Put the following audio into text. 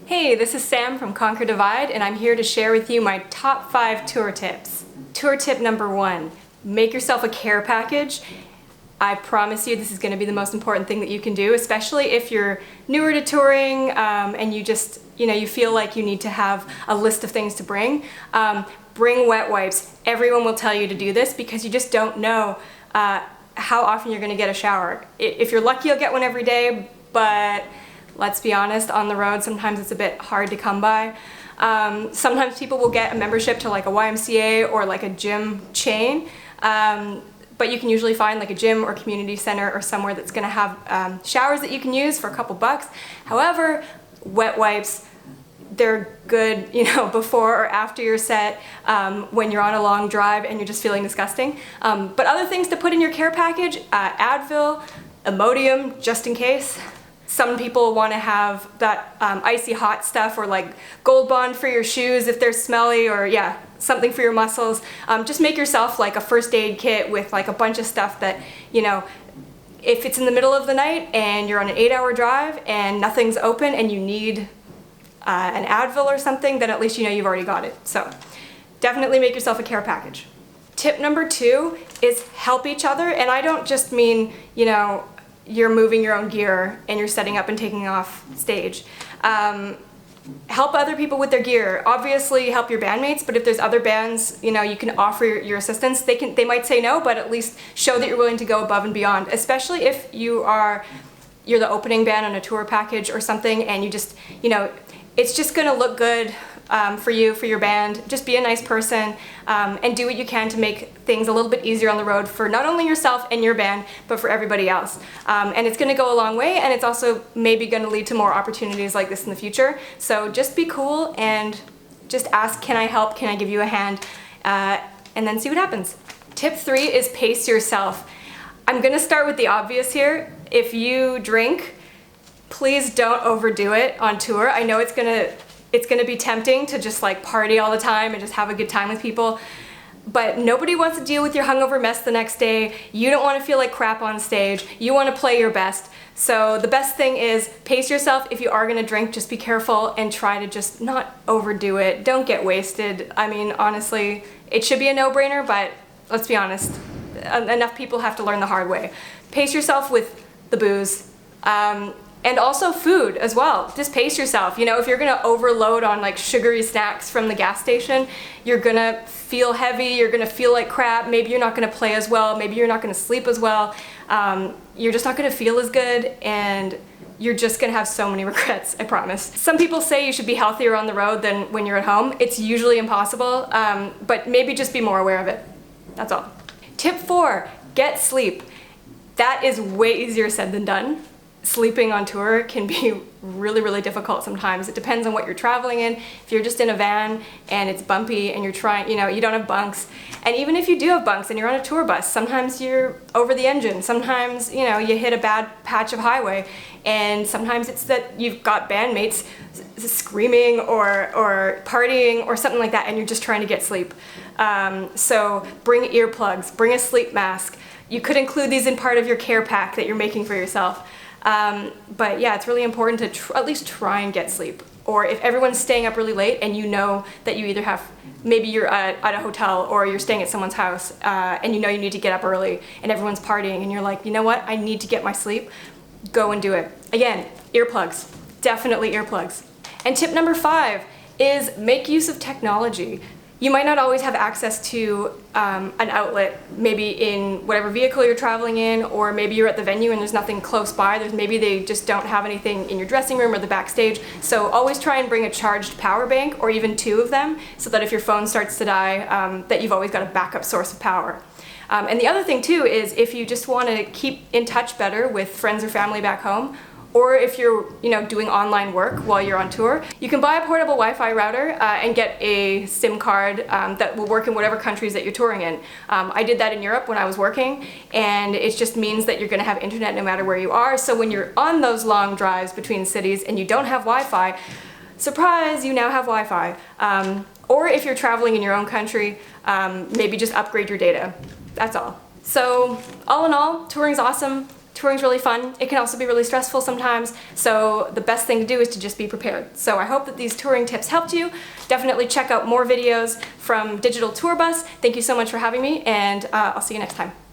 Hey, this is Sam from Conquer Divide, and I'm here to share with you my top 5 tour tips. Tour tip number 1, make yourself a care package. I promise you this is going to be the most important thing that you can do, especially if you're newer to touring and you just, you feel like you need to have a list of things to bring. Bring wet wipes. Everyone will tell you to do this because you just don't know how often you're going to get a shower. If you're lucky, you'll get one every day, but let's be honest, on the road, sometimes it's a bit hard to come by. Sometimes people will get a membership to like a YMCA or like a gym chain, but you can usually find like a gym or community center or somewhere that's gonna have showers that you can use for a couple bucks. However, wet wipes, they're good, before or after your set, when you're on a long drive and you're just feeling disgusting. But other things to put in your care package, Advil, Imodium, just in case. Some people want to have that icy hot stuff, or like Gold Bond for your shoes if they're smelly, or something for your muscles. Just make yourself like a first aid kit with like a bunch of stuff that, if it's in the middle of the night and you're on an 8-hour drive and nothing's open and you need an Advil or something, then at least you've already got it. So definitely make yourself a care package. Tip number 2 is help each other, and I don't just mean, you're moving your own gear and you're setting up and taking off stage. Help other people with their gear. Obviously help your bandmates, but if there's other bands, you can offer your assistance. They might say no, but at least show that you're willing to go above and beyond, especially if you're the opening band on a tour package or something, and you just, it's just gonna look good for you, for your band. Just be a nice person and do what you can to make things a little bit easier on the road for not only yourself and your band, but for everybody else. And it's going to go a long way, and it's also maybe going to lead to more opportunities like this in the future. So just be cool and just ask, can I help? Can I give you a hand? And then see what happens. Tip 3 is pace yourself. I'm going to start with the obvious here. If you drink, please don't overdo it on tour. I know it's gonna be tempting to just like party all the time and just have a good time with people, but nobody wants to deal with your hungover mess the next day. You don't want to feel like crap on stage. You want to play your best. So the best thing is pace yourself. If you are going to drink, just be careful and try to just not overdo it. Don't get wasted. I mean, honestly, it should be a no-brainer, but let's be honest, enough people have to learn the hard way. Pace yourself with the booze. And also food as well. Just pace yourself. If you're gonna overload on like sugary snacks from the gas station, you're gonna feel heavy, you're gonna feel like crap, maybe you're not gonna play as well, maybe you're not gonna sleep as well, you're just not gonna feel as good, and you're just gonna have so many regrets, I promise. Some people say you should be healthier on the road than when you're at home. It's usually impossible, but maybe just be more aware of it. That's all. Tip 4, get sleep. That is way easier said than done. Sleeping on tour can be really, really difficult sometimes. It depends on what you're traveling in. If you're just in a van and it's bumpy and you're trying, you don't have bunks. And even if you do have bunks and you're on a tour bus, sometimes you're over the engine. Sometimes, you hit a bad patch of highway. And sometimes it's that you've got bandmates screaming or partying or something like that, and you're just trying to get sleep. So bring earplugs, bring a sleep mask. You could include these in part of your care pack that you're making for yourself. But yeah, it's really important to at least try and get sleep. Or if everyone's staying up really late and you know that you either have, maybe you're at a hotel or you're staying at someone's house and you need to get up early and everyone's partying and you're like, you know what, I need to get my sleep, go and do it. Again, earplugs, definitely earplugs. And tip number 5 is make use of technology. You might not always have access to an outlet, maybe in whatever vehicle you're traveling in, or maybe you're at the venue and there's nothing close by. Maybe they just don't have anything in your dressing room or the backstage. So always try and bring a charged power bank, or even 2 of them, so that if your phone starts to die, that you've always got a backup source of power. And the other thing too is if you just want to keep in touch better with friends or family back home, or if you're doing online work while you're on tour, you can buy a portable Wi-Fi router and get a SIM card that will work in whatever countries that you're touring in. I did that in Europe when I was working, and it just means that you're going to have internet no matter where you are. So when you're on those long drives between cities and you don't have Wi-Fi, surprise, you now have Wi-Fi. Or if you're traveling in your own country, maybe just upgrade your data. That's all. So all in all, touring's awesome. Touring's really fun. It can also be really stressful sometimes, so the best thing to do is to just be prepared. So I hope that these touring tips helped you. Definitely check out more videos from Digital Tour Bus. Thank you so much for having me, and I'll see you next time.